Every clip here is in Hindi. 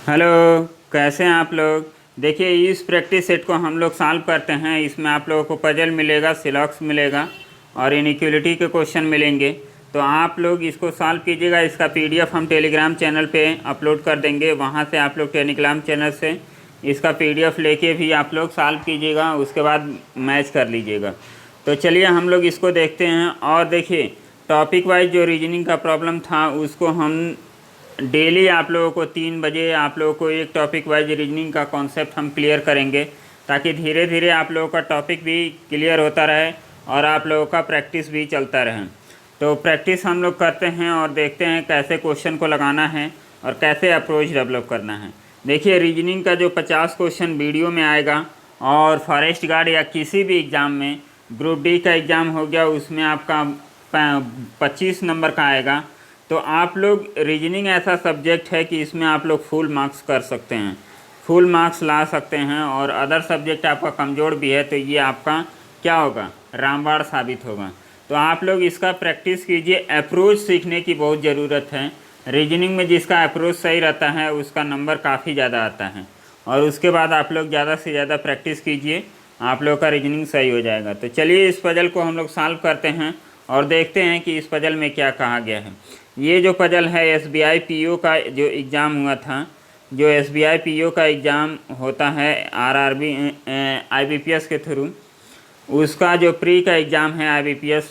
हेलो, कैसे हैं आप लोग। देखिए, इस प्रैक्टिस सेट को हम लोग सॉल्व करते हैं। इसमें आप लोगों को पजल मिलेगा, सिलॉक्स मिलेगा और इनइक्वलिटी के क्वेश्चन मिलेंगे। तो आप लोग इसको सॉल्व कीजिएगा। इसका पीडीएफ हम टेलीग्राम चैनल पे अपलोड कर देंगे। वहाँ से आप लोग टेलीग्राम चैनल से इसका पीडीएफ लेके भी आप लोग सॉल्व कीजिएगा, उसके बाद मैच कर लीजिएगा। तो चलिए हम लोग इसको देखते हैं। और देखिए, टॉपिक वाइज जो रीजनिंग का प्रॉब्लम था उसको हम डेली आप लोगों को 3 बजे आप लोगों को एक टॉपिक वाइज रीजनिंग का कॉन्सेप्ट हम क्लियर करेंगे, ताकि धीरे धीरे आप लोगों का टॉपिक भी क्लियर होता रहे और आप लोगों का प्रैक्टिस भी चलता रहे। तो प्रैक्टिस हम लोग करते हैं और देखते हैं कैसे क्वेश्चन को लगाना है और कैसे अप्रोच डेवलप करना है। देखिए, रीजनिंग का जो 50 क्वेश्चन वीडियो में आएगा, और फॉरेस्ट गार्ड या किसी भी एग्ज़ाम में, ग्रुप डी का एग्ज़ाम हो गया, उसमें आपका 25 नंबर का आएगा। तो आप लोग, रीजनिंग ऐसा सब्जेक्ट है कि इसमें आप लोग फुल मार्क्स कर सकते हैं, फुल मार्क्स ला सकते हैं। और अदर सब्जेक्ट आपका कमज़ोर भी है तो ये आपका क्या होगा, रामबाण साबित होगा। तो आप लोग इसका प्रैक्टिस कीजिए। अप्रोच सीखने की बहुत ज़रूरत है। रीजनिंग में जिसका अप्रोच सही रहता है उसका नंबर काफ़ी ज़्यादा आता है। और उसके बाद आप लोग ज़्यादा से ज़्यादा प्रैक्टिस कीजिए, आप लोग का रीजनिंग सही हो जाएगा। तो चलिए इस पजल को हम लोग सॉल्व करते हैं और देखते हैं कि इस पजल में क्या कहा गया है। ये जो पजल है एसबीआई पीओ का जो एग्ज़ाम हुआ था, जो एसबीआई पीओ का एग्ज़ाम होता है आरआरबी आईबीपीएस के थ्रू, उसका जो प्री का एग्ज़ाम है आईबीपीएस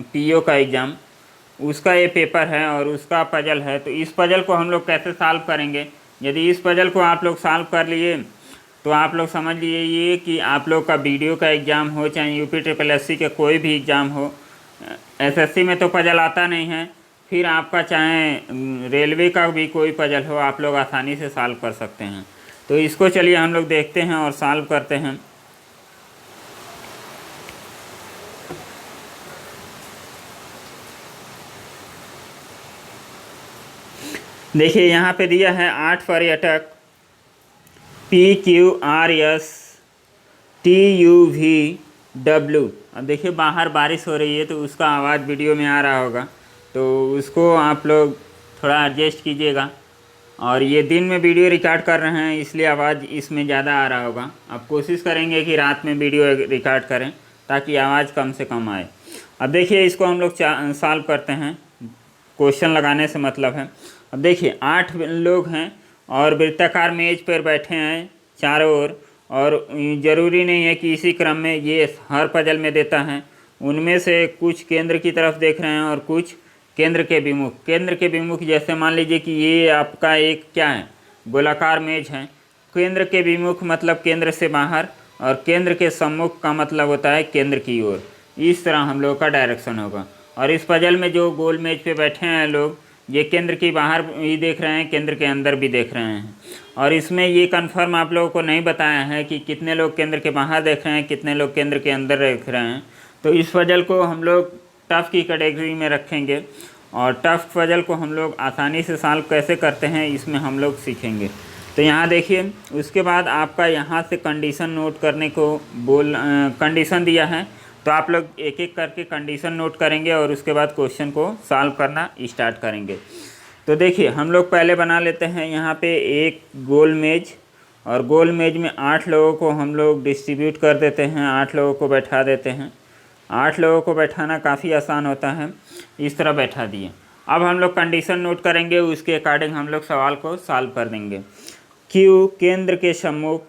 पीओ का एग्ज़ाम, उसका ये पेपर है और उसका पजल है। तो इस पजल को हम लोग कैसे सॉल्व करेंगे। यदि इस पजल को आप लोग सॉल्व कर लिए तो आप लोग समझ लीजिए कि आप लोग का वीडियो का एग्ज़ाम हो, चाहे यूपी ट्रिपल एससी के कोई भी एग्ज़ाम हो, एसएससी में तो पजल आता नहीं है, फिर आपका चाहे रेलवे का भी कोई पजल हो, आप लोग आसानी से सॉल्व कर सकते हैं। तो इसको चलिए हम लोग देखते हैं और सॉल्व करते हैं। देखिए, यहाँ पे दिया है 8 पर्यटक PQRS TUVW। अब देखिए, बाहर बारिश हो रही है तो उसका आवाज़ वीडियो में आ रहा होगा, तो उसको आप लोग थोड़ा एडजस्ट कीजिएगा। और ये दिन में वीडियो रिकॉर्ड कर रहे हैं इसलिए आवाज़ इसमें ज़्यादा आ रहा होगा। अब कोशिश करेंगे कि रात में वीडियो रिकॉर्ड करें ताकि आवाज़ कम से कम आए। अब देखिए, इसको हम लोग सॉल्व करते हैं। क्वेश्चन लगाने से मतलब है। अब देखिए, 8 लोग हैं और वृत्ताकार मेज पर बैठे हैं चारों ओर, और ज़रूरी नहीं है कि इसी क्रम में ये हर पजल में देता है। उनमें से कुछ केंद्र की तरफ देख रहे हैं और कुछ केंद्र के विमुख। केंद्र के विमुख जैसे मान लीजिए कि ये आपका एक क्या है, गोलाकार मेज है। केंद्र के विमुख मतलब केंद्र से बाहर, और केंद्र के सम्मुख का मतलब होता है केंद्र की ओर। इस तरह हम लोग का डायरेक्शन होगा। और इस पजल में जो गोल मेज पे बैठे हैं लोग, ये केंद्र की बाहर भी देख रहे हैं, केंद्र के अंदर भी देख रहे हैं। और इसमें ये कंफर्म आप लोगों को नहीं बताया है कि कितने लोग केंद्र के बाहर देख रहे हैं, कितने लोग केंद्र के अंदर देख रहे हैं। तो इस पजल को हम लोग टफ की कैटेगरी में रखेंगे, और टफ पजल को हम लोग आसानी से सॉल्व कैसे करते हैं इसमें हम लोग सीखेंगे। तो यहाँ देखिए, उसके बाद आपका यहाँ से कंडीशन नोट करने को कंडीशन दिया है, तो आप लोग एक एक करके कंडीशन नोट करेंगे और उसके बाद क्वेश्चन को सॉल्व करना स्टार्ट करेंगे। तो देखिए, हम लोग पहले बना लेते हैं यहाँ पे एक गोल मेज, और गोल मेज में 8 लोगों को हम लोग डिस्ट्रीब्यूट कर देते हैं, 8 लोगों को बैठा देते हैं। 8 लोगों को बैठाना काफ़ी आसान होता है। इस तरह बैठा दिए। अब हम लोग कंडीशन नोट करेंगे, उसके अकॉर्डिंग हम लोग सवाल को सॉल्व कर देंगे। क्यू केंद्र के सम्मुख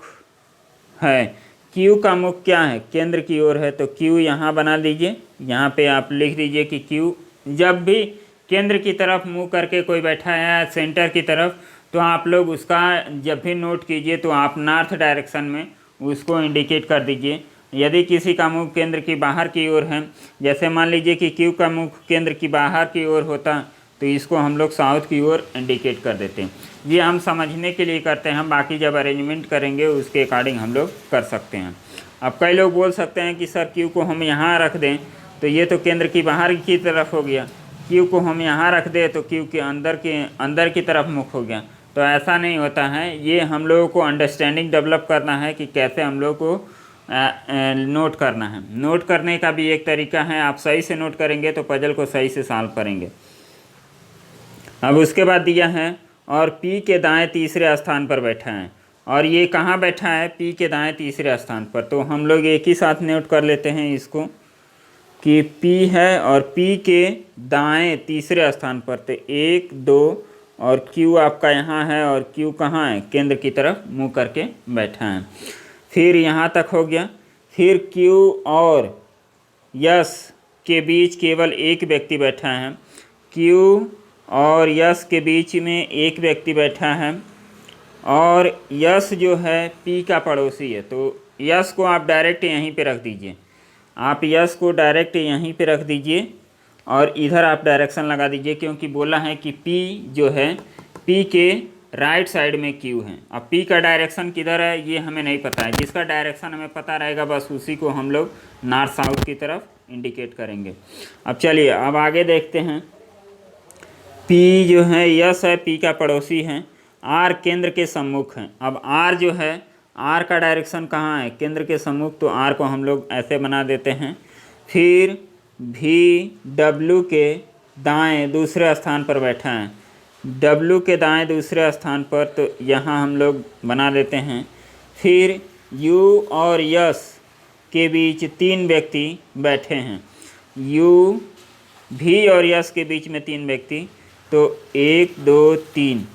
है। क्यू का मुख क्या है, केंद्र की ओर है, तो क्यू यहाँ बना दीजिए। यहाँ पे आप लिख दीजिए कि क्यू, जब भी केंद्र की तरफ मुँह करके कोई बैठा है सेंटर की तरफ, तो आप लोग उसका जब भी नोट कीजिए तो आप नॉर्थ डायरेक्शन में उसको इंडिकेट कर दीजिए। यदि किसी का मुख केंद्र की बाहर की ओर है, जैसे मान लीजिए कि क्यू का मुख केंद्र की बाहर की ओर होता, तो इसको हम लोग साउथ की ओर इंडिकेट कर देते हैं। ये हम समझने के लिए करते हैं, बाकी जब अरेंजमेंट करेंगे उसके अकॉर्डिंग हम लोग कर सकते हैं। अब कई लोग बोल सकते हैं कि सर क्यू को हम यहाँ रख दें तो ये तो केंद्र की बाहर की तरफ हो गया, क्यू को हम यहाँ रख दें तो क्यू के अंदर की तरफ मुख हो गया। तो ऐसा नहीं होता है। ये हम लोगों को अंडरस्टैंडिंग डेवलप करना है कि कैसे हम लोग को नोट करना है। नोट करने का भी एक तरीका है, आप सही से नोट करेंगे तो पजल को सही से सॉल्व करेंगे। अब उसके बाद दिया है और P के दाएं तीसरे स्थान पर बैठा है। और ये कहाँ बैठा है? P के दाएं तीसरे स्थान पर। तो हम लोग एक ही साथ नोट कर लेते हैं इसको कि P है और P के दाएं तीसरे स्थान पर। तो 1 2 और Q आपका यहाँ है और Q कहाँ है? केंद्र की तरफ मुँह करके बैठा है। फिर यहाँ तक हो गया। फिर Q और S के बीच केवल एक व्यक्ति बैठा है। Q और S के बीच में एक व्यक्ति बैठा है और S जो है P का पड़ोसी है। तो S को आप डायरेक्ट यहीं पे रख दीजिए। आप S को डायरेक्ट यहीं पे रख दीजिए और इधर आप डायरेक्शन लगा दीजिए, क्योंकि बोला है कि P जो है P के राइट साइड में Q है। अब P का डायरेक्शन किधर है ये हमें नहीं पता है। जिसका डायरेक्शन हमें पता रहेगा बस उसी को हम लोग नॉर्थ साउथ की तरफ इंडिकेट करेंगे। अब चलिए अब आगे देखते हैं। P जो है S है P का पड़ोसी है, R केंद्र के सम्मुख है। अब R जो है R का डायरेक्शन कहाँ है? केंद्र के सम्मुख। तो R को हम लोग ऐसे बना देते हैं। फिर V W के दाएं दूसरे स्थान पर बैठा है। W के दाएं दूसरे स्थान पर, तो यहाँ हम लोग बना देते हैं। फिर U और S के बीच 3 व्यक्ति बैठे हैं। U V और S के बीच में 3 व्यक्ति, तो 1 2 3।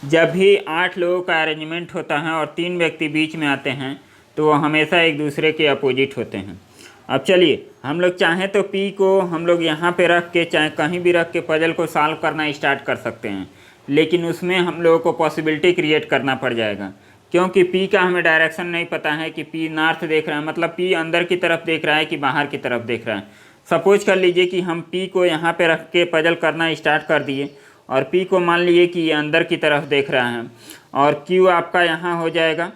जब भी 8 लोगों का अरेंजमेंट होता है और 3 व्यक्ति बीच में आते हैं तो वो हमेशा एक दूसरे के अपोजिट होते हैं। अब चलिए हम लोग चाहें तो P को हम लोग यहाँ पे रख के चाहे कहीं भी रख के पजल को सॉल्व करना स्टार्ट कर सकते हैं, लेकिन उसमें हम लोगों को पॉसिबिलिटी क्रिएट करना पड़ जाएगा, क्योंकि P का हमें डायरेक्शन नहीं पता है कि P नॉर्थ देख रहा है, मतलब P अंदर की तरफ देख रहा है कि बाहर की तरफ देख रहा है। सपोज कर लीजिए कि हम P को यहाँ पे रख के पजल करना स्टार्ट कर दिए और P को मान लीजिए कि ये अंदर की तरफ देख रहा है और Q आपका यहाँ हो जाएगा,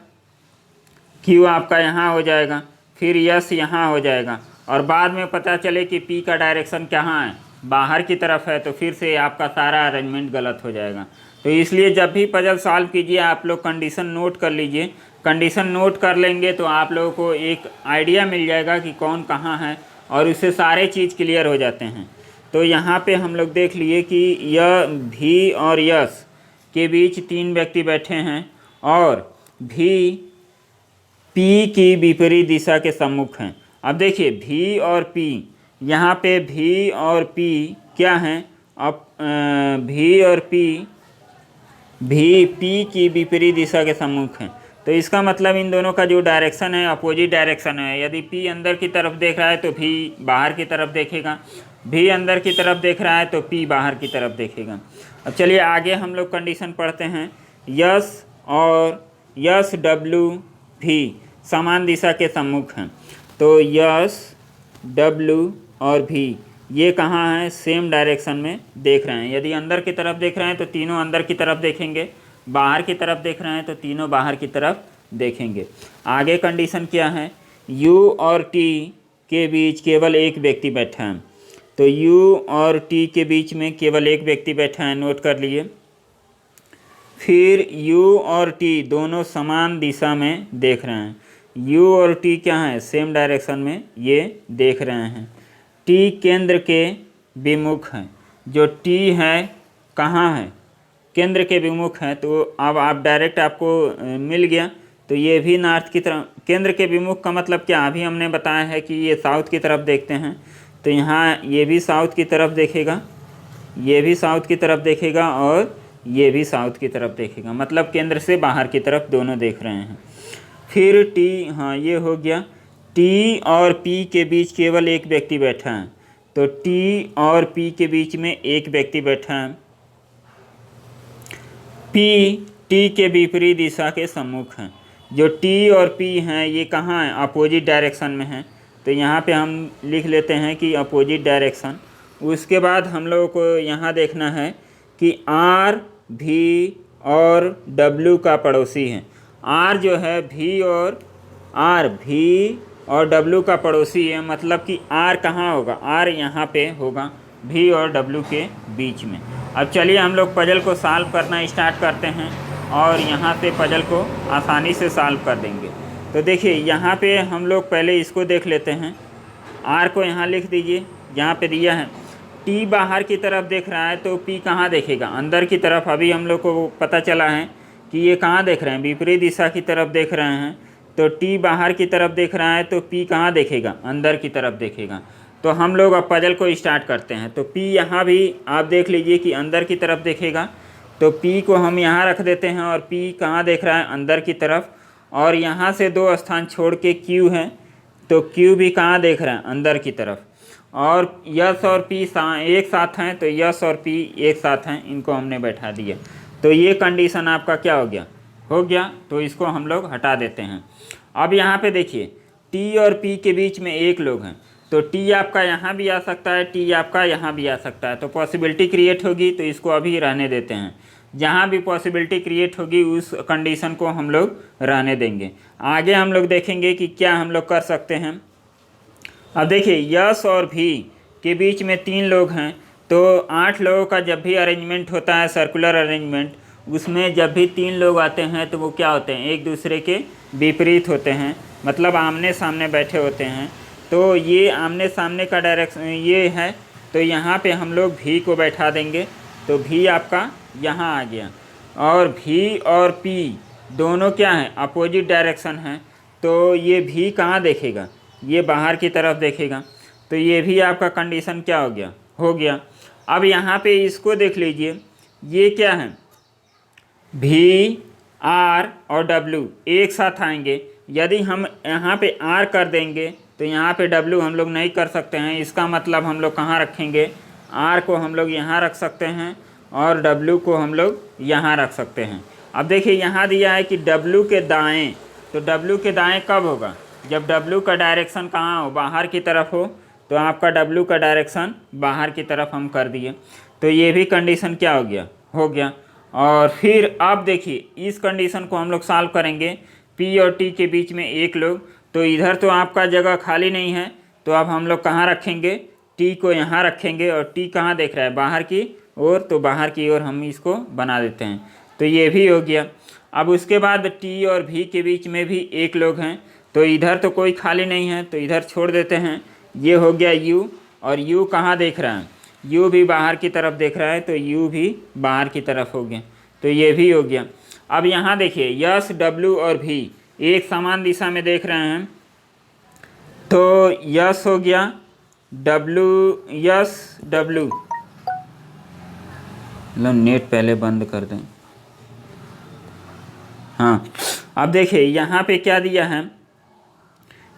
Q आपका यहाँ हो जाएगा, फिर S यहाँ हो जाएगा और बाद में पता चले कि P का डायरेक्शन कहाँ है? बाहर की तरफ है, तो फिर से आपका सारा अरेंजमेंट गलत हो जाएगा। तो इसलिए जब भी पजल सॉल्व कीजिए आप लोग कंडीशन नोट कर लीजिए। कंडीशन नोट कर लेंगे तो आप लोगों को एक आइडिया मिल जाएगा कि कौन कहाँ है और उससे सारे चीज़ क्लियर हो जाते हैं। तो यहाँ पे हम लोग देख लिए कि यह V और S के बीच 3 व्यक्ति बैठे हैं और V P की विपरीत दिशा के सम्मुख हैं। अब देखिए V और P, यहाँ पे V और P क्या हैं? अब V और P की विपरीत दिशा के सम्मुख हैं। तो इसका मतलब इन दोनों का जो डायरेक्शन है अपोजिट डायरेक्शन है। यदि P अंदर की तरफ देख रहा है तो V बाहर की तरफ देखेगा, V अंदर की तरफ देख रहा है तो P बाहर की तरफ देखेगा। अब चलिए आगे हम लोग कंडीशन पढ़ते हैं। S और S W V समान दिशा के सम्मुख हैं। तो S W और V ये कहाँ हैं? सेम डायरेक्शन में देख रहे हैं। यदि अंदर की तरफ देख रहे हैं तो तीनों अंदर की तरफ देखेंगे, बाहर की तरफ देख रहे हैं तो तीनों बाहर की तरफ देखेंगे। आगे कंडीशन क्या है? U और T के बीच केवल एक व्यक्ति बैठा है। तो U और T के बीच में केवल एक व्यक्ति बैठा है, नोट कर लिए। फिर U और T दोनों समान दिशा में देख रहे हैं। U और T क्या है? सेम डायरेक्शन में ये देख रहे हैं। T केंद्र के विमुख हैं। जो T है कहाँ है? केंद्र के विमुख है। तो अब आप डायरेक्ट आपको मिल गया। तो ये भी नॉर्थ की तरफ, केंद्र के विमुख का मतलब क्या? अभी हमने बताया है कि ये साउथ की तरफ देखते हैं। तो यहाँ ये भी साउथ की तरफ देखेगा, ये भी साउथ की तरफ देखेगा और ये भी साउथ की तरफ देखेगा, मतलब केंद्र से बाहर की तरफ दोनों देख रहे हैं। फिर T, हाँ ये हो गया। T और P के बीच केवल एक व्यक्ति बैठा है। तो T और P के बीच में एक व्यक्ति बैठा है। P T के विपरीत दिशा के सम्मुख हैं। जो T और P हैं ये कहाँ हैं? अपोजिट डायरेक्शन में हैं। तो यहाँ पे हम लिख लेते हैं कि अपोजिट डायरेक्शन। उसके बाद हम लोगों को यहाँ देखना है कि R V और W का पड़ोसी है। R जो है V और W का पड़ोसी है, मतलब कि R कहाँ होगा? R यहाँ पे होगा V और W के बीच में। अब चलिए हम लोग पजल को सॉल्व करना स्टार्ट करते हैं और यहाँ से पजल को आसानी से सॉल्व कर देंगे। तो देखिए यहाँ पे हम लोग पहले इसको देख लेते हैं। R को यहाँ लिख दीजिए, यहाँ पे दिया है। टी बाहर की तरफ देख रहा है तो पी कहाँ देखेगा, अंदर की तरफ। अभी हम लोग को पता चला है कि ये कहाँ देख रहे हैं, विपरीत दिशा की तरफ देख रहे हैं। तो टी बाहर की तरफ देख रहा है तो पी कहाँ देखेगा, अंदर की तरफ देखेगा। तो हम लोग अब पजल को स्टार्ट करते हैं। तो पी यहाँ भी आप देख लीजिए कि अंदर की तरफ देखेगा, तो पी को हम यहाँ रख देते हैं और पी कहाँ देख रहा है, अंदर की तरफ। और यहाँ से 2 स्थान छोड़ के क्यू है, तो क्यू भी कहाँ देख रहा है, अंदर की तरफ। और यस और पी एक साथ हैं, तो यस और पी एक साथ हैं, इनको हमने बैठा दिया। तो ये कंडीशन आपका क्या हो गया। तो इसको हम लोग हटा देते हैं। अब यहाँ पे देखिए टी और पी के बीच में एक लोग हैं, तो टी आपका यहाँ भी आ सकता है, टी आपका यहाँ भी आ सकता है। तो पॉसिबिलिटी क्रिएट होगी, तो इसको अभी रहने देते हैं। जहाँ भी पॉसिबिलिटी क्रिएट होगी उस कंडीशन को हम लोग रहने देंगे। आगे हम लोग देखेंगे कि क्या हम लोग कर सकते हैं। अब देखिए यस और भी के बीच में 3 लोग हैं, तो 8 लोगों का जब भी अरेंजमेंट होता है, सर्कुलर अरेंजमेंट, उसमें जब भी 3 लोग आते हैं तो वो क्या होते हैं, एक दूसरे के विपरीत होते हैं, मतलब आमने सामने बैठे होते हैं। तो ये आमने सामने का डायरेक्शन ये है, तो यहाँ पे हम लोग भी को बैठा देंगे। तो भी आपका यहाँ आ गया, और भी और पी दोनों क्या हैं, अपोजिट डायरेक्शन हैं। तो ये भी कहाँ देखेगा, ये बाहर की तरफ देखेगा। तो ये भी आपका कंडीशन क्या हो गया। अब यहाँ पे इसको देख लीजिए, ये क्या है, भी आर और डब्ल्यू एक साथ आएंगे। यदि हम यहाँ पे आर कर देंगे तो यहाँ पे डब्ल्यू हम लोग नहीं कर सकते हैं। इसका मतलब हम लोग कहाँ रखेंगे, आर को हम लोग यहाँ रख सकते हैं और डब्ल्यू को हम लोग यहाँ रख सकते हैं। अब देखिए यहाँ दिया है कि डब्ल्यू के दाएँ, तो डब्ल्यू के दाएँ कब होगा, जब डब्ल्यू का डायरेक्शन कहाँ हो, बाहर की तरफ हो। तो आपका डब्ल्यू का डायरेक्शन बाहर की तरफ हम कर दिए। तो ये भी कंडीशन क्या हो गया। और फिर अब देखिए इस कंडीशन को हम लोग सॉल्व करेंगे। पी और टी के बीच में एक लोग, तो इधर तो आपका जगह खाली नहीं है, तो अब हम लोग कहाँ रखेंगे, टी को यहाँ रखेंगे। और टी कहाँ देख रहा है, बाहर की ओर, तो बाहर की ओर हम इसको बना देते हैं। तो ये भी हो गया। अब उसके बाद टी और भी के बीच में भी एक लोग हैं, तो इधर तो कोई खाली नहीं है, तो इधर छोड़ देते हैं। ये हो गया यू, और यू कहाँ देख रहा है, यू भी बाहर की तरफ देख रहा है, तो यू भी बाहर की तरफ हो गया। तो ये भी हो गया। अब यहाँ देखिए यस, डब्ल्यू और भी एक समान दिशा में देख रहे हैं, तो यस हो गया, डब्ल्यू, यस डब्ल्यू। लो नेट पहले बंद कर दें। हाँ, अब देखिए यहाँ पे क्या दिया है,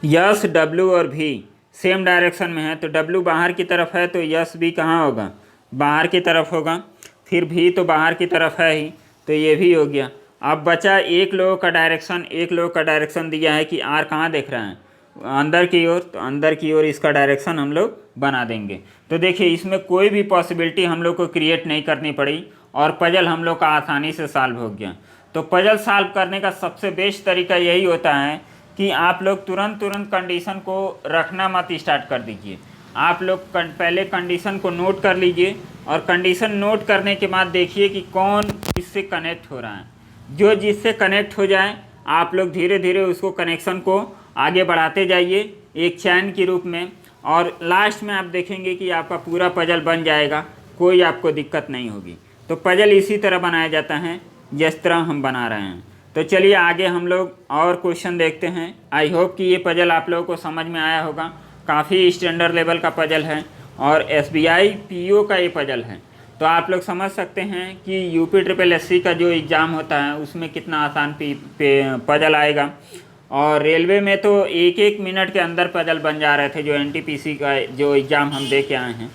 यस, डब्ल्यू और भी सेम डायरेक्शन में है। तो डब्ल्यू बाहर की तरफ है, तो यस भी कहाँ होगा, बाहर की तरफ होगा। फिर भी तो बाहर की तरफ है ही, तो ये भी हो गया। अब बचा एक लोगों का डायरेक्शन। एक लोगों का डायरेक्शन दिया है कि आर कहाँ देख रहा है, अंदर की ओर, तो अंदर की ओर इसका डायरेक्शन हम लोग बना देंगे। तो देखिए इसमें कोई भी पॉसिबिलिटी हम लोग को क्रिएट नहीं करनी पड़ी, और पजल हम लोग का आसानी से सॉल्व हो गया। तो पजल सॉल्व करने का सबसे बेस्ट तरीका यही होता है कि आप लोग तुरंत कंडीशन को रखना मत स्टार्ट कर दीजिए। आप लोग पहले कंडीशन को नोट कर लीजिए, और कंडीशन नोट करने के बाद देखिए कि कौन किससे कनेक्ट हो रहा है। जो जिससे कनेक्ट हो जाए आप लोग धीरे धीरे उसको कनेक्शन को आगे बढ़ाते जाइए एक चैन के रूप में, और लास्ट में आप देखेंगे कि आपका पूरा पजल बन जाएगा, कोई आपको दिक्कत नहीं होगी। तो पजल इसी तरह बनाया जाता है जिस तरह हम बना रहे हैं। तो चलिए आगे हम लोग और क्वेश्चन देखते हैं। आई होप कि ये पजल आप लोगों को समझ में आया होगा। काफ़ी स्टैंडर्ड लेवल का पजल है, और SBI PO का ये पजल है। तो आप लोग समझ सकते हैं कि UPSSC का जो एग्ज़ाम होता है उसमें कितना आसान पजल आएगा। और रेलवे में तो 1-1 मिनट के अंदर पजल बन जा रहे थे, जो NTPC का जो एग्ज़ाम हम दे के आए हैं।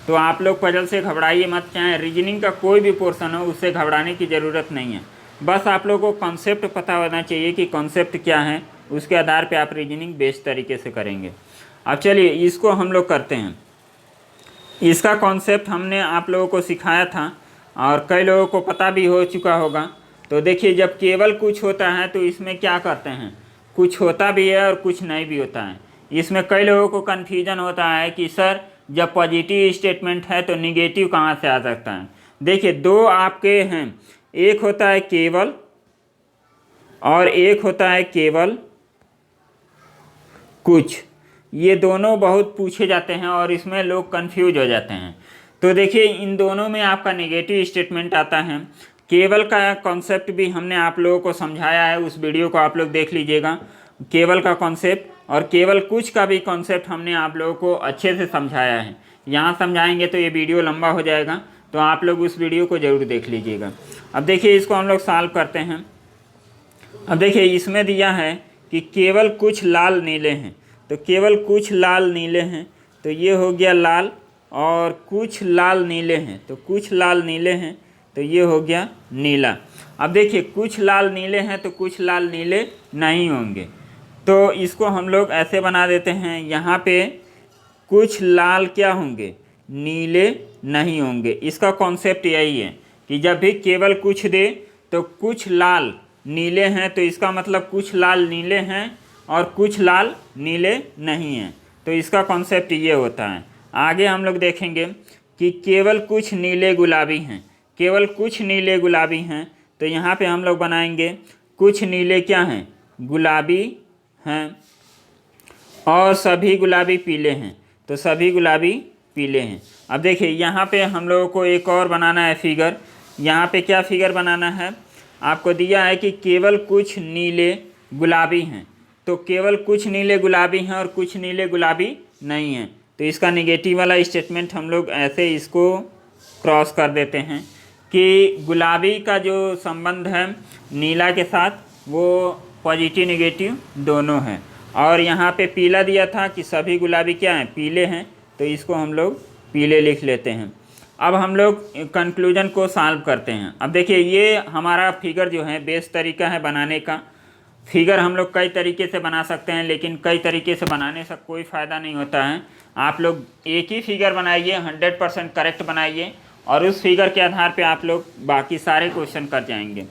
तो आप लोग पजल से घबराइए मत, चाहे रीजनिंग का कोई भी पोर्शन हो उससे घबराने की ज़रूरत नहीं है। बस आप लोगों को कॉन्सेप्ट पता होना चाहिए कि कॉन्सेप्ट क्या है, उसके आधार पे आप रीजनिंग बेस्ट तरीके से करेंगे। अब चलिए इसको हम लोग करते हैं। इसका कॉन्सेप्ट हमने आप लोगों को सिखाया था, और कई लोगों को पता भी हो चुका होगा। तो देखिए जब केवल कुछ होता है तो इसमें क्या करते हैं, कुछ होता भी है और कुछ नहीं भी होता है। इसमें कई लोगों को कन्फ्यूजन होता है कि सर जब पॉजिटिव स्टेटमेंट है तो निगेटिव कहाँ से आ सकता है। देखिए 2 आपके हैं, एक होता है केवल और एक होता है केवल कुछ। ये दोनों बहुत पूछे जाते हैं और इसमें लोग कंफ्यूज हो जाते हैं। तो देखिए इन दोनों में आपका नेगेटिव स्टेटमेंट आता है। केवल का कॉन्सेप्ट भी हमने आप लोगों को समझाया है, उस वीडियो को आप लोग देख लीजिएगा। केवल का कॉन्सेप्ट और केवल कुछ का भी कॉन्सेप्ट हमने आप लोगों को अच्छे से समझाया है। यहाँ समझाएंगे तो ये वीडियो लंबा हो जाएगा, तो आप लोग उस वीडियो को ज़रूर देख लीजिएगा। अब देखिए इसको हम लोग सॉल्व करते हैं। अब देखिए इसमें दिया है कि केवल कुछ लाल नीले हैं, तो केवल कुछ लाल नीले हैं, तो ये हो गया लाल, और कुछ लाल नीले हैं, तो कुछ लाल नीले हैं, तो ये हो गया नीला। अब देखिए कुछ लाल नीले हैं तो कुछ लाल नीले नहीं होंगे, तो इसको हम लोग ऐसे बना देते हैं। यहाँ पे कुछ लाल क्या होंगे, नीले नहीं होंगे। इसका कॉन्सेप्ट यही है कि जब भी केवल कुछ दे तो कुछ लाल नीले हैं, तो इसका मतलब कुछ लाल नीले हैं और कुछ लाल नीले नहीं हैं, तो इसका कॉन्सेप्ट ये होता है। आगे हम लोग देखेंगे कि केवल कुछ नीले गुलाबी हैं, केवल कुछ नीले गुलाबी हैं, तो यहाँ पे हम लोग बनाएंगे कुछ नीले क्या हैं, गुलाबी हैं, और सभी गुलाबी पीले हैं, तो सभी गुलाबी पीले हैं। अब देखिए यहाँ पे हम लोगों को एक और बनाना है फिगर। यहाँ पे क्या फिगर बनाना है, आपको दिया है कि केवल कुछ नीले गुलाबी हैं, तो केवल कुछ नीले गुलाबी हैं और कुछ नीले गुलाबी नहीं हैं, तो इसका नेगेटिव वाला स्टेटमेंट हम लोग ऐसे इसको क्रॉस कर देते हैं कि गुलाबी का जो संबंध है नीला के साथ वो पॉजिटिव नेगेटिव दोनों हैं, और यहाँ पे पीला दिया था कि सभी गुलाबी क्या हैं, पीले हैं, तो इसको हम लोग पीले लिख लेते हैं। अब हम लोग कंक्लूजन को सॉल्व करते हैं। अब देखिए ये हमारा फिगर जो है बेस्ट तरीका है बनाने का। फिगर हम लोग कई तरीके से बना सकते हैं, लेकिन कई तरीके से बनाने से कोई फ़ायदा नहीं होता है। आप लोग एक ही फिगर बनाइए, 100% करेक्ट बनाइए, और उस फिगर के आधार पे आप लोग बाकी सारे क्वेश्चन कर जाएंगे।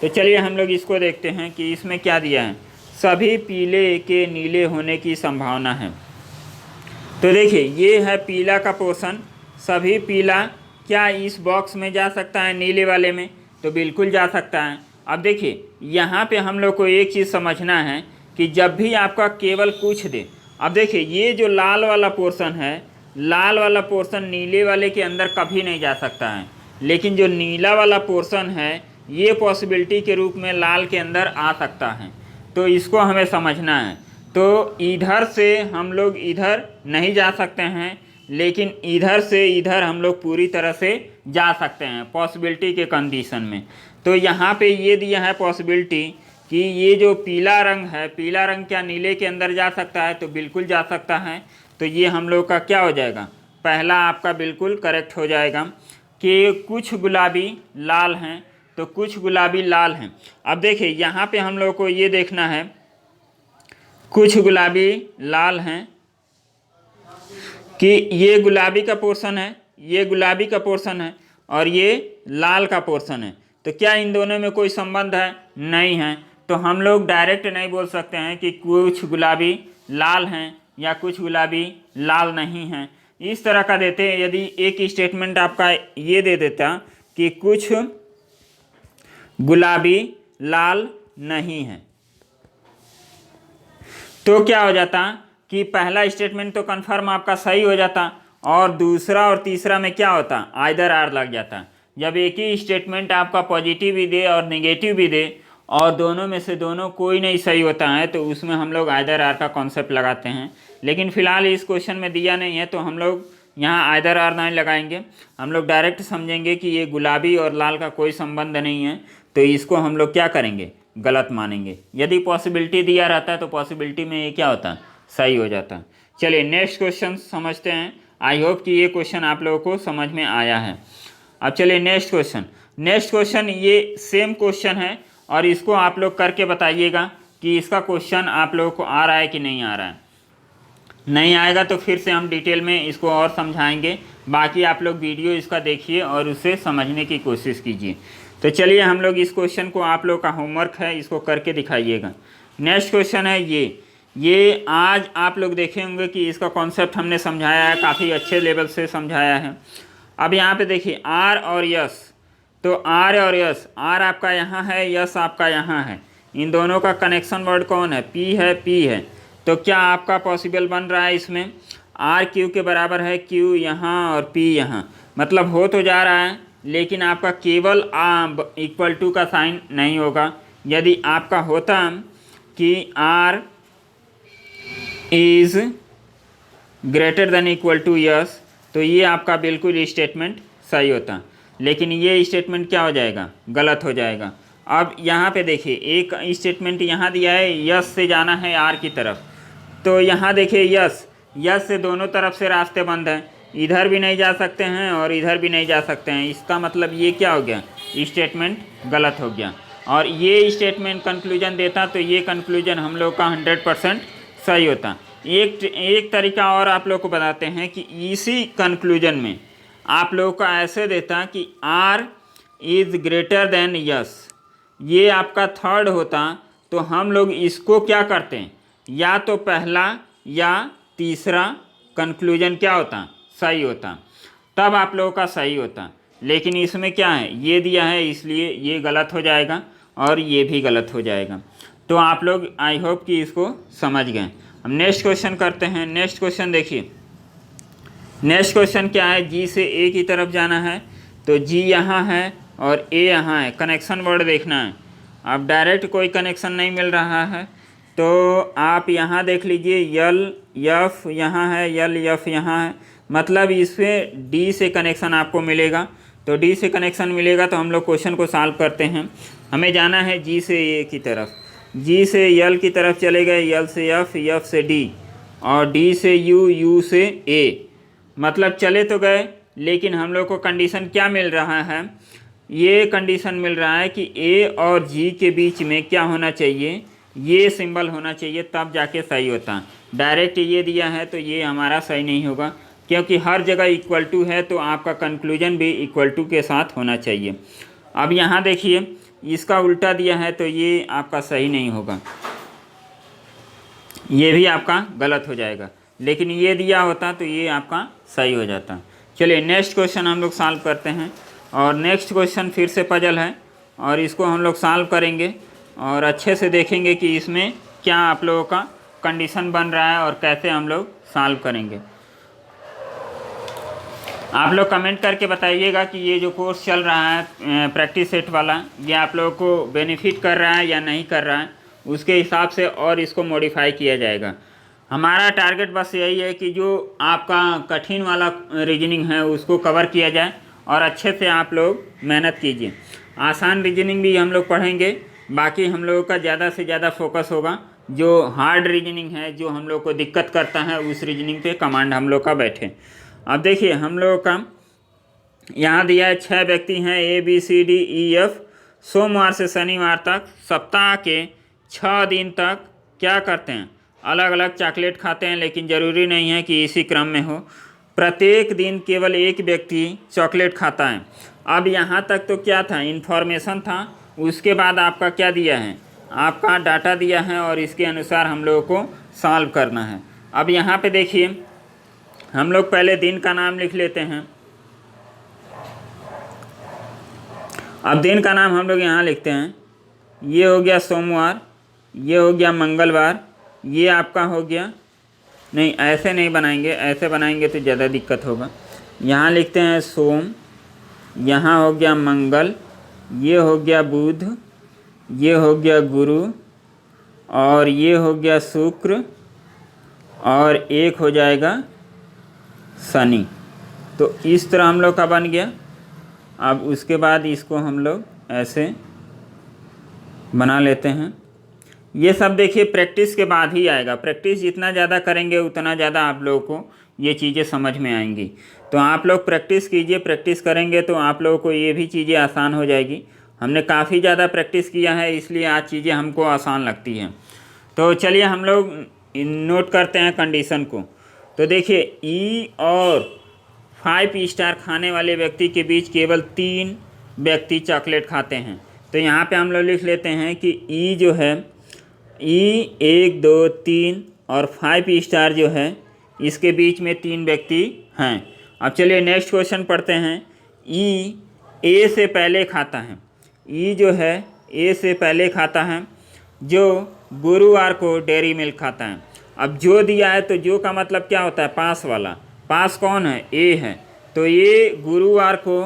तो चलिए हम लोग इसको देखते हैं कि इसमें क्या दिया है, सभी पीले के नीले होने की संभावना है। तो देखिए ये है पीला का पोर्शन, सभी पीला क्या इस बॉक्स में जा सकता है नीले वाले में, तो बिल्कुल जा सकता है। अब देखिए यहाँ पे हम लोग को एक चीज़ समझना है कि जब भी आपका केवल कुछ दे, अब देखिए ये जो लाल वाला पोर्शन है, लाल वाला पोर्शन नीले वाले के अंदर कभी नहीं जा सकता है, लेकिन जो नीला वाला पोर्शन है ये पॉसिबिलिटी के रूप में लाल के अंदर आ सकता है, तो इसको हमें समझना है। तो इधर से हम लोग इधर नहीं जा सकते हैं, लेकिन इधर से इधर हम लोग पूरी तरह से जा सकते हैं पॉसिबिलिटी के कंडीशन में। तो यहाँ पे ये दिया है पॉसिबिलिटी कि ये जो पीला रंग है, पीला रंग क्या नीले के अंदर जा सकता है, तो बिल्कुल जा सकता है। तो ये हम लोग का क्या हो जाएगा, पहला आपका बिल्कुल करेक्ट हो जाएगा कि कुछ गुलाबी लाल हैं, तो कुछ गुलाबी लाल हैं। अब देखिए यहाँ पे हम लोग को ये देखना है, कुछ गुलाबी लाल हैं कि ये गुलाबी का पोर्शन है, ये गुलाबी का पोर्शन है, और ये लाल का पोर्शन है, तो क्या इन दोनों में कोई संबंध है, नहीं है। तो हम लोग डायरेक्ट नहीं बोल सकते हैं कि कुछ गुलाबी लाल हैं या कुछ गुलाबी लाल नहीं हैं। इस तरह का देते, यदि एक स्टेटमेंट आपका ये दे देता कि कुछ गुलाबी लाल नहीं है, तो क्या हो जाता कि पहला स्टेटमेंट तो कन्फर्म आपका सही हो जाता, और दूसरा और तीसरा में क्या होता, आइदर आर लग जाता। जब एक ही स्टेटमेंट आपका पॉजिटिव भी दे और नेगेटिव भी दे, और दोनों में से दोनों कोई नहीं सही होता है, तो उसमें हम लोग आइदर आर का कॉन्सेप्ट लगाते हैं। लेकिन फ़िलहाल इस क्वेश्चन में दिया नहीं है, तो हम लोग यहाँ आइदर आर नहीं लगाएंगे, हम लोग डायरेक्ट समझेंगे कि ये गुलाबी और लाल का कोई संबंध नहीं है, तो इसको हम लोग क्या करेंगे, गलत मानेंगे। यदि पॉसिबिलिटी दिया रहता है तो पॉसिबिलिटी में ये क्या होता, सही हो जाता। चलिए नेक्स्ट क्वेश्चन समझते हैं। आई होप कि ये क्वेश्चन आप लोगों को समझ में आया है। अब चलिए नेक्स्ट क्वेश्चन। नेक्स्ट क्वेश्चन ये सेम क्वेश्चन है, और इसको आप लोग करके बताइएगा कि इसका क्वेश्चन आप लोगों को आ रहा है कि नहीं आ रहा है। नहीं आएगा तो फिर से हम डिटेल में इसको और समझाएंगे। बाकी आप लोग वीडियो इसका देखिए और उसे समझने की कोशिश कीजिए। तो चलिए हम लोग इस क्वेश्चन को, आप लोग का होमवर्क है, इसको करके दिखाइएगा। नेक्स्ट क्वेश्चन है ये आज आप लोग देखे होंगे कि इसका कॉन्सेप्ट हमने समझाया है, काफ़ी अच्छे लेवल से समझाया है। अब यहाँ पे देखिए आर और यस, तो आर और यस, आर आपका यहाँ है, यस आपका यहाँ है, इन दोनों का कनेक्शन वर्ड कौन है, पी है, पी है। तो क्या आपका पॉसिबल बन रहा है इसमें, आर क्यू के बराबर है, क्यू यहाँ और पी यहाँ, मतलब हो तो जा रहा है, लेकिन आपका केवल इक्वल टू का साइन नहीं होगा। यदि आपका होता कि R is greater than equal to S, तो ये आपका बिल्कुल स्टेटमेंट सही होता, लेकिन ये स्टेटमेंट क्या हो जाएगा, गलत हो जाएगा। अब यहाँ पे देखिए एक स्टेटमेंट यहाँ दिया है, यस से जाना है आर की तरफ, तो यहाँ देखिए यस से दोनों तरफ से रास्ते बंद हैं, इधर भी नहीं जा सकते हैं और इधर भी नहीं जा सकते हैं। इसका मतलब ये क्या हो गया, स्टेटमेंट गलत हो गया। और ये स्टेटमेंट कंक्लूजन देता तो ये कंक्लूजन हम लोग का 100% सही होता। एक तरीका और आप लोग को बताते हैं कि इसी कंक्लूजन में आप लोगों का ऐसे देता कि R is greater than S, ये आपका थर्ड होता, तो हम लोग इसको क्या करते हैं, या तो पहला या तीसरा कंक्लूजन क्या होता, सही होता, तब आप लोगों का सही होता। लेकिन इसमें क्या है, ये दिया है इसलिए ये गलत हो जाएगा और ये भी गलत हो जाएगा। तो आप लोग आई होप कि इसको समझ गए। हम नेक्स्ट क्वेश्चन करते हैं। नेक्स्ट क्वेश्चन देखिए, नेक्स्ट क्वेश्चन क्या है, जी से ए की तरफ जाना है, तो जी यहाँ है और ए यहाँ है, कनेक्शन वर्ड देखना है। अब डायरेक्ट कोई कनेक्शन नहीं मिल रहा है, तो आप यहाँ देख लीजिए यल यफ यहाँ है, यल यफ यहाँ है, मतलब इसमें डी से कनेक्शन आपको मिलेगा। तो डी से कनेक्शन मिलेगा तो हम लोग क्वेश्चन को सॉल्व करते हैं। हमें जाना है जी से ए की तरफ, जी से यल की तरफ चले गए, यल से एफ, एफ से डी और डी से यू, यू से ए, मतलब चले तो गए, लेकिन हम लोग को कंडीशन क्या मिल रहा है, ये कंडीशन मिल रहा है कि ए और जी के बीच में क्या होना चाहिए, ये सिंबल होना चाहिए, तब जाके सही होता। डायरेक्ट ये दिया है तो ये हमारा सही नहीं होगा, क्योंकि हर जगह इक्वल टू है तो आपका कंक्लूजन भी इक्वल टू के साथ होना चाहिए। अब यहाँ देखिए इसका उल्टा दिया है तो ये आपका सही नहीं होगा, ये भी आपका गलत हो जाएगा, लेकिन ये दिया होता तो ये आपका सही हो जाता। चलिए नेक्स्ट क्वेश्चन हम लोग सॉल्व करते हैं। और नेक्स्ट क्वेश्चन फिर से पजल है और इसको हम लोग सॉल्व करेंगे और अच्छे से देखेंगे कि इसमें क्या आप लोगों का कंडीशन बन रहा है और कैसे हम लोग सॉल्व करेंगे। आप लोग कमेंट करके बताइएगा कि ये जो कोर्स चल रहा है प्रैक्टिस सेट वाला, ये आप लोगों को बेनिफिट कर रहा है या नहीं कर रहा है, उसके हिसाब से और इसको मॉडिफाई किया जाएगा। हमारा टारगेट बस यही है कि जो आपका कठिन वाला रीजनिंग है उसको कवर किया जाए और अच्छे से आप लोग मेहनत कीजिए। आसान रीजनिंग भी हम लोग पढ़ेंगे, बाकी हम लोगों का ज़्यादा से ज़्यादा फोकस होगा जो हार्ड रीजनिंग है, जो हम लोग को दिक्कत करता है, उस रीजनिंग पे कमांड हम लोग का बैठे। अब देखिए हम लोगों का यहाँ दिया है 6 व्यक्ति हैं A B C D E F, सोमवार से शनिवार तक सप्ताह के 6 दिन तक क्या करते हैं, अलग अलग चॉकलेट खाते हैं, लेकिन ज़रूरी नहीं है कि इसी क्रम में हो। प्रत्येक दिन केवल एक व्यक्ति चॉकलेट खाता है। अब यहाँ तक तो क्या था, इन्फॉर्मेशन था, उसके बाद आपका क्या दिया है, आपका डाटा दिया है और इसके अनुसार हम लोगों को सॉल्व करना है। अब यहाँ पे देखिए हम लोग पहले दिन का नाम लिख लेते हैं। अब दिन का नाम हम लोग यहाँ लिखते हैं, ये हो गया सोमवार, ये हो गया मंगलवार, ये आपका हो गया, नहीं ऐसे नहीं बनाएंगे, ऐसे बनाएंगे तो ज़्यादा दिक्कत होगा। यहाँ लिखते हैं सोम, यहाँ हो गया मंगल, ये हो गया बुध, ये हो गया गुरु और ये हो गया शुक्र और एक हो जाएगा शनि। तो इस तरह हम लोग का बन गया। अब उसके बाद इसको हम लोग ऐसे बना लेते हैं। ये सब देखिए प्रैक्टिस के बाद ही आएगा, प्रैक्टिस जितना ज़्यादा करेंगे उतना ज़्यादा आप लोगों को ये चीज़ें समझ में आएंगी। तो आप लोग प्रैक्टिस कीजिए, प्रैक्टिस करेंगे तो आप लोगों को ये भी चीज़ें आसान हो जाएगी। हमने काफ़ी ज़्यादा प्रैक्टिस किया है इसलिए आज चीज़ें हमको आसान लगती हैं। तो चलिए हम लोग नोट करते हैं कंडीशन को। तो देखिए ई और 5 स्टार खाने वाले व्यक्ति के बीच केवल 3 व्यक्ति चॉकलेट खाते हैं। तो यहाँ पे हम लोग लिख लेते हैं कि ई जो है, ई 1 2 3 और 5 स्टार जो है इसके बीच में 3 व्यक्ति हैं। अब चलिए नेक्स्ट क्वेश्चन पढ़ते हैं। ई ए से पहले खाता है, ई जो है ए से पहले खाता है, जो गुरुवार को डेयरी मिल्क खाता है। अब जो दिया है तो जो का मतलब क्या होता है, पास वाला, पास कौन है, ए है, तो ये गुरुवार को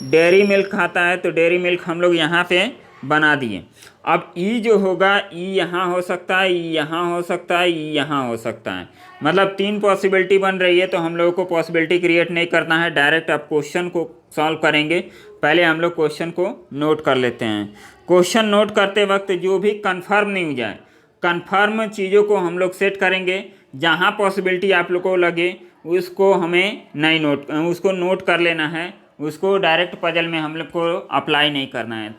डेयरी मिल्क खाता है, तो डेयरी मिल्क हम लोग यहाँ पे बना दिए। अब ई जो होगा, ई यहाँ हो सकता है, ई यहाँ हो सकता है, ई यहाँ हो सकता है, मतलब 3 पॉसिबिलिटी बन रही है। तो हम लोगों को पॉसिबिलिटी क्रिएट नहीं करना है, डायरेक्ट आप क्वेश्चन को सॉल्व करेंगे। पहले हम लोग क्वेश्चन को नोट कर लेते हैं। क्वेश्चन नोट करते वक्त जो भी कन्फर्म नहीं हो जाए, कन्फर्म चीज़ों को हम लोग सेट करेंगे। जहाँ पॉसिबिलिटी आप लोग को लगे उसको हमें नहीं उसको नोट कर लेना है, उसको डायरेक्ट पजल में हम लोग को अप्लाई नहीं करना है।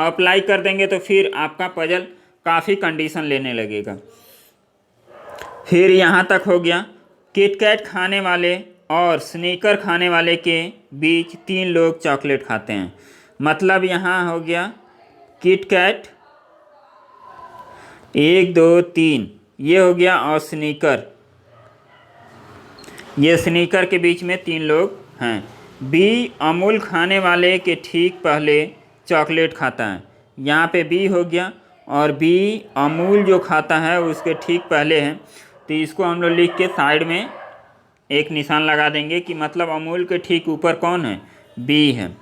अप्लाई कर देंगे तो फिर आपका पजल काफ़ी कंडीशन लेने लगेगा। फिर यहाँ तक हो गया। किटकैट खाने वाले और स्नीकर खाने वाले के बीच 3 लोग चॉकलेट खाते हैं। मतलब यहाँ हो गया किटकैट 1 2 3 ये हो गया, और स्नीकर, ये स्नीकर के बीच में 3 लोग हैं। बी अमूल खाने वाले के ठीक पहले चॉकलेट खाता है। यहाँ पे बी हो गया, और बी अमूल जो खाता है उसके ठीक पहले है। तो इसको हम लोग लिख के साइड में एक निशान लगा देंगे कि मतलब अमूल के ठीक ऊपर कौन है, बी है।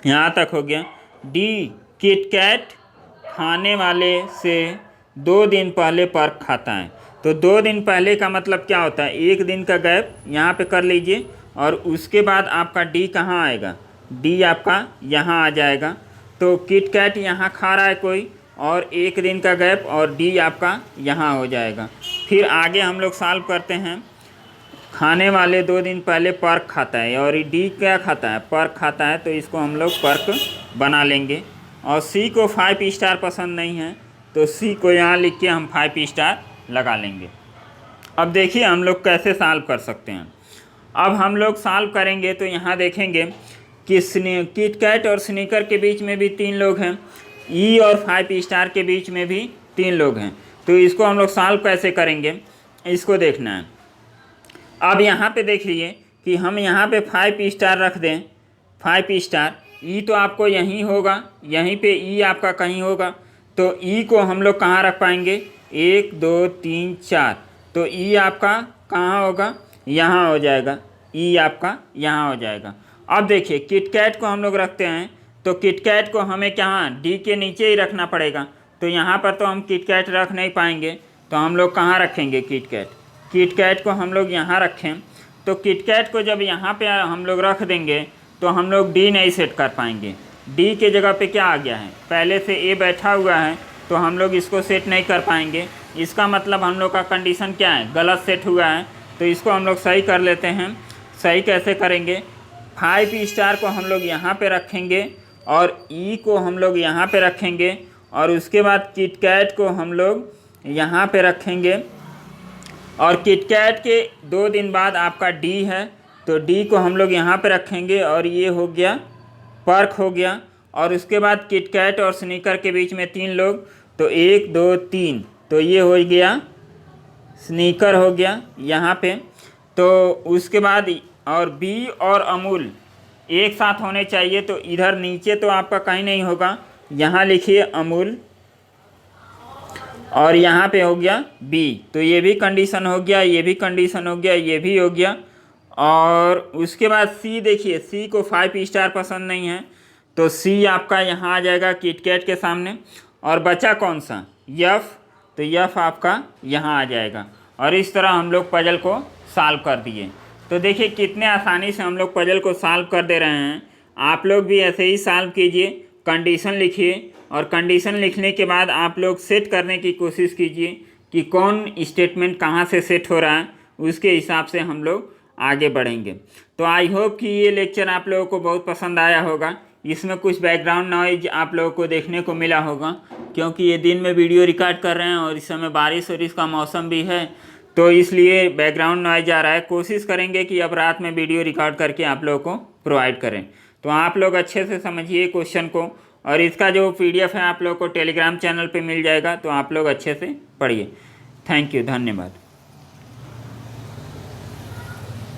यहाँ तक हो गया। डी किटकैट खाने वाले से 2 दिन पहले पर्क खाता है। तो 2 दिन पहले का मतलब क्या होता है, 1 दिन का गैप यहाँ पे कर लीजिए, और उसके बाद आपका डी कहाँ आएगा, डी आपका यहाँ आ जाएगा। तो किटकैट यहाँ खा रहा है कोई, और 1 दिन का गैप, और डी आपका यहाँ हो जाएगा। फिर आगे हम लोग सॉल्व करते हैं। खाने वाले 2 दिन पहले पर्क खाता है, और डी क्या खाता है, पर्क खाता है, तो इसको हम लोग पर्क बना लेंगे। और सी को 5 स्टार पसंद नहीं है, तो सी को यहाँ लिख के हम 5 स्टार लगा लेंगे। अब देखिए हम लोग कैसे सॉल्व कर सकते हैं। अब हम लोग सॉल्व करेंगे तो यहाँ देखेंगे कि किटकैट और स्नीकर के बीच में भी 3 लोग हैं, ई और 5 स्टार के बीच में भी 3 लोग हैं। तो इसको हम लोग सॉल्व कैसे करेंगे, इसको देखना है। अब यहाँ पे देख लीजिए कि हम यहाँ पे 5 स्टार रख दें, 5 स्टार, ई तो आपको यहीं होगा, यहीं पे ई आपका कहीं होगा। तो ई को हम लोग कहाँ रख पाएंगे, 1 2 3 4, तो ई आपका कहाँ होगा, यहाँ हो जाएगा, ई आपका यहाँ हो जाएगा। अब देखिए किटकैट को हम लोग रखते हैं, तो किटकैट को हमें कहाँ, डी के नीचे ही रखना पड़ेगा। तो यहाँ पर तो हम किटकैट रख नहीं पाएंगे, तो हम लोग कहाँ रखेंगे किटकैट, किटकैट को हम लोग यहाँ रखें। तो किटकैट को जब यहाँ पे हम लोग रख देंगे तो हम लोग डी नहीं सेट कर पाएंगे। डी के जगह पे क्या आ गया है, पहले से ए बैठा हुआ है, तो हम लोग इसको सेट नहीं कर पाएंगे। इसका मतलब हम लोग का कंडीशन क्या है, गलत सेट हुआ है। तो इसको हम लोग सही कर लेते हैं। सही कैसे करेंगे, 5 स्टार को हम लोग यहाँ पे रखेंगे, और ई को हम लोग यहाँ पे रखेंगे, और उसके बाद किटकैट को हम लोग यहाँ पे रखेंगे। और किटकैट के 2 दिन बाद आपका डी है, तो डी को हम लोग यहाँ पे रखेंगे, और ये हो गया पर्क हो गया। और उसके बाद किटकैट और स्नीकर के बीच में 3 लोग, तो 1 2 3, तो ये हो गया स्नीकर हो गया यहाँ पे। तो उसके बाद और बी और अमूल एक साथ होने चाहिए, तो इधर नीचे तो आपका कहीं नहीं होगा, यहाँ लिखिए अमूल, और यहाँ पे हो गया बी। तो ये भी कंडीशन हो गया, ये भी कंडीशन हो गया, ये भी हो गया। और उसके बाद सी देखिए, सी को 5 स्टार पसंद नहीं है, तो सी आपका यहाँ आ जाएगा किटकैट के सामने। और बचा कौन सा, यफ, तो यफ आपका यहाँ आ जाएगा। और इस तरह हम लोग पजल को सॉल्व कर दिए। तो देखिए कितने आसानी से हम लोग पजल को सॉल्व कर दे रहे हैं। आप लोग भी ऐसे ही सॉल्व कीजिए, कंडीशन लिखिए, और कंडीशन लिखने के बाद आप लोग सेट करने की कोशिश कीजिए कि कौन स्टेटमेंट कहाँ से सेट हो रहा है, उसके हिसाब से हम लोग आगे बढ़ेंगे। तो आई होप कि ये लेक्चर आप लोगों को बहुत पसंद आया होगा। इसमें कुछ बैकग्राउंड नॉइज आप लोगों को देखने को मिला होगा, क्योंकि ये दिन में वीडियो रिकॉर्ड कर रहे हैं और इस समय बारिश और इसका मौसम भी है, तो इसलिए बैकग्राउंड नॉइज आ रहा है। कोशिश करेंगे कि अब रात में वीडियो रिकॉर्ड करके आप लोगों को प्रोवाइड करें। तो आप लोग अच्छे से समझिए क्वेश्चन को, और इसका जो PDF है आप लोगों को टेलीग्राम चैनल पे मिल जाएगा, तो आप लोग अच्छे से पढ़िए। थैंक यू, धन्यवाद।